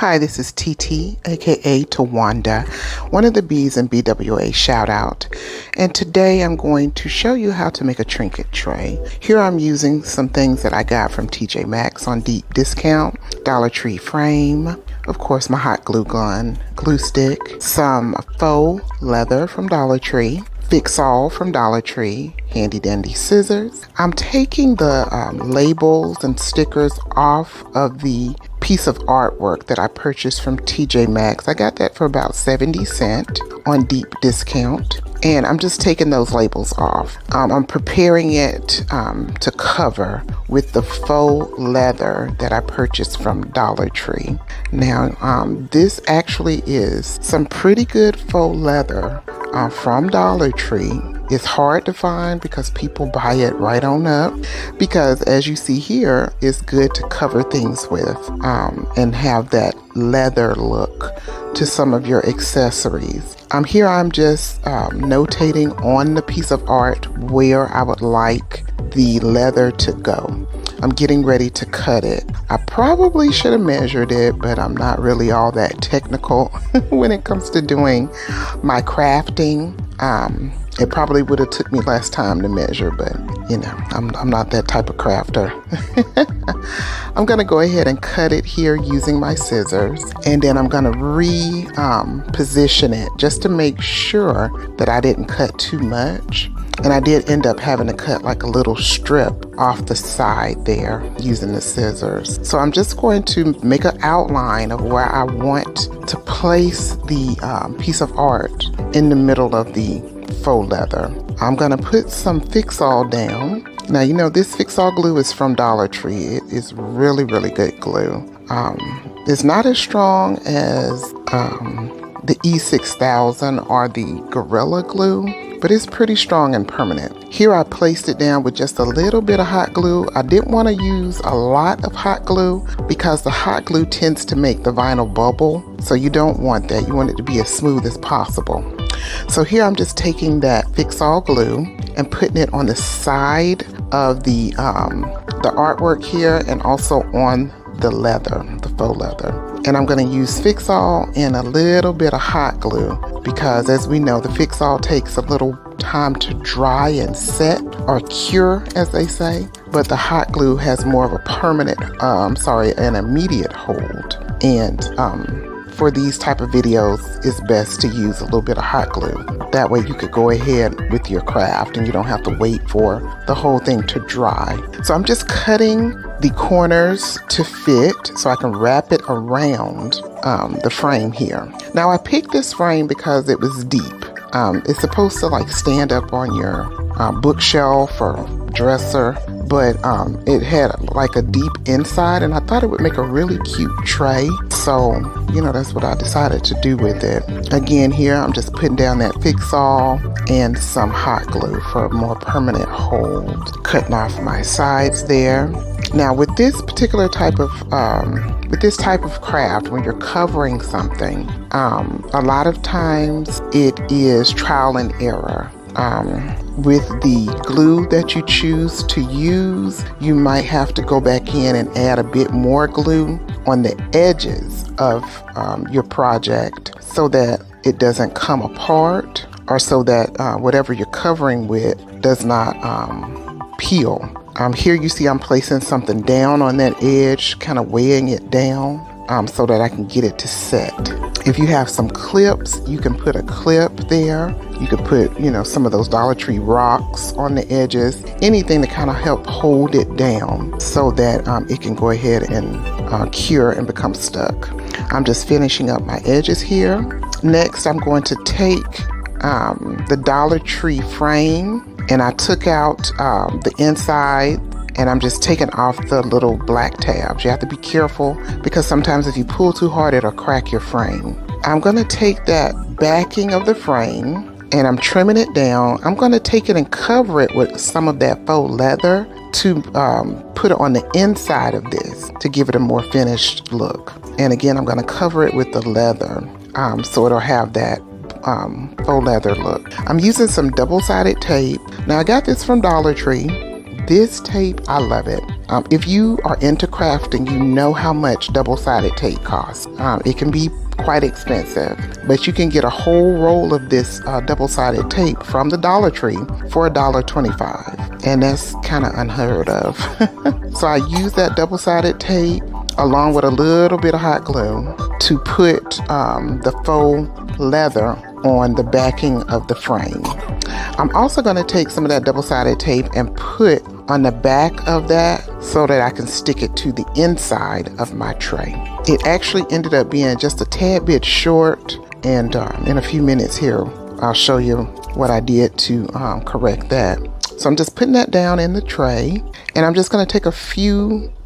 Hi, this is TT, aka Tawanda, one of the B's in BWA Shoutout, and today I'm going to show you how to make a trinket tray. Here I'm using some things that I got from TJ Maxx on deep discount, Dollar Tree frame, of course my hot glue gun, glue stick, some faux leather from Dollar Tree, Fix All from Dollar Tree, handy dandy scissors. I'm taking the labels and stickers off of the piece of artwork that I purchased from TJ Maxx. I got that for about 70 cents on deep discount. And I'm just taking those labels off. I'm preparing it to cover with the faux leather that I purchased from Dollar Tree. Now, this actually is some pretty good faux leather from Dollar Tree. It's hard to find because people buy it right on up, because as you see here, it's good to cover things with and have that leather look to some of your accessories. Here I'm just notating on the piece of art where I would like the leather to go. I'm getting ready to cut it. I probably should have measured it, but I'm not really all that technical when it comes to doing my crafting. It probably would have took me less time to measure, but you know, I'm not that type of crafter. I'm gonna go ahead and cut it here using my scissors, and then I'm gonna position it just to make sure that I didn't cut too much. And I did end up having to cut like a little strip off the side there using the scissors. So I'm just going to make an outline of where I want to place the piece of art in the middle of the faux leather. I'm gonna put some Fix All down. Now, you know, this Fix All glue is from Dollar Tree. It is really, really good glue. It's not as strong as the E6000 or the Gorilla Glue, but it's pretty strong and permanent. Here I placed it down with just a little bit of hot glue. I didn't want to use a lot of hot glue because the hot glue tends to make the vinyl bubble, so you don't want that. You want it to be as smooth as possible. So here I'm just taking that Fix All glue and putting it on the side of the artwork here, and also on the leather, the faux leather. And I'm going to use Fix All and a little bit of hot glue, because as we know, the Fix All takes a little time to dry and set, or cure as they say, but the hot glue has more of a permanent, an immediate hold. And for these type of videos, it's best to use a little bit of hot glue. That way you could go ahead with your craft and you don't have to wait for the whole thing to dry. So I'm just cutting the corners to fit so I can wrap it around the frame here. Now I picked this frame because it was deep. It's supposed to like stand up on your bookshelf or dresser, but it had like a deep inside, and I thought it would make a really cute tray. So, you know, that's what I decided to do with it. Again, here I'm just putting down that Fix All and some hot glue for a more permanent hold. Cutting off my sides there. Now with this particular type of craft, when you're covering something, a lot of times it is trial and error. With the glue that you choose to use, you might have to go back in and add a bit more glue on the edges of your project so that it doesn't come apart, or so that whatever you're covering with does not peel. Here you see I'm placing something down on that edge, kind of weighing it down so that I can get it to set. If you have some clips, you can put a clip there. You could put, you know, some of those Dollar Tree rocks on the edges, anything to kind of help hold it down so that it can go ahead and cure and become stuck. I'm just finishing up my edges here. Next, I'm going to take the Dollar Tree frame, and I took out the inside, and I'm just taking off the little black tabs. You have to be careful because sometimes if you pull too hard, it'll crack your frame. I'm gonna take that backing of the frame and I'm trimming it down. I'm gonna take it and cover it with some of that faux leather to put it on the inside of this to give it a more finished look. And again, I'm gonna cover it with the leather so it'll have that faux leather look. I'm using some double-sided tape. Now I got this from Dollar Tree, This tape, I love it. If you are into crafting, you know how much double-sided tape costs. It can be quite expensive, but you can get a whole roll of this double-sided tape from the Dollar Tree for $1.25, and that's kind of unheard of. So I use that double-sided tape along with a little bit of hot glue to put the faux leather on the backing of the frame. I'm also going to take some of that double-sided tape and put on the back of that so that I can stick it to the inside of my tray. It actually ended up being just a tad bit short, and in a few minutes here I'll show you what I did to correct that. So I'm just putting that down in the tray, and I'm just going to take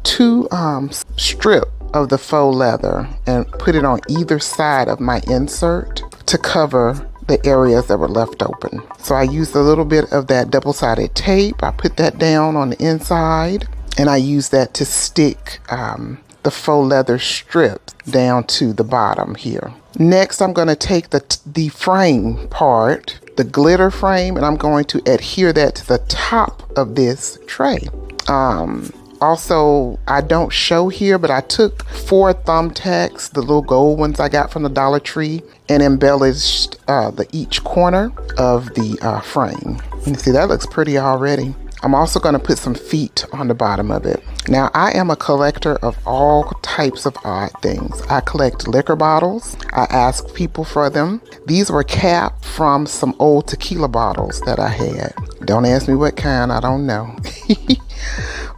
two strip of the faux leather and put it on either side of my insert to cover the areas that were left open. So I used a little bit of that double-sided tape. I put that down on the inside, and I used that to stick the faux leather strips down to the bottom here. Next, I'm going to take the frame part, the glitter frame, and I'm going to adhere that to the top of this tray. Also, I don't show here, but I took 4 thumbtacks, the little gold ones I got from the Dollar Tree, and embellished each corner of the frame. You see, that looks pretty already. I'm also going to put some feet on the bottom of it. Now, I am a collector of all types of odd things. I collect liquor bottles. I ask people for them. These were capped from some old tequila bottles that I had. Don't ask me what kind, I don't know.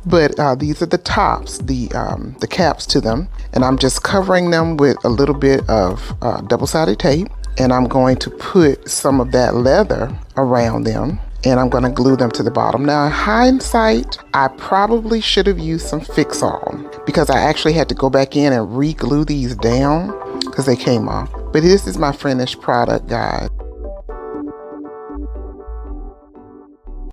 But these are the tops, the caps to them. And I'm just covering them with a little bit of double-sided tape. And I'm going to put some of that leather around them, and I'm going to glue them to the bottom. Now, in hindsight, I probably should have used some Fix-All because I actually had to go back in and re-glue these down because they came off. But this is my finished product, guys.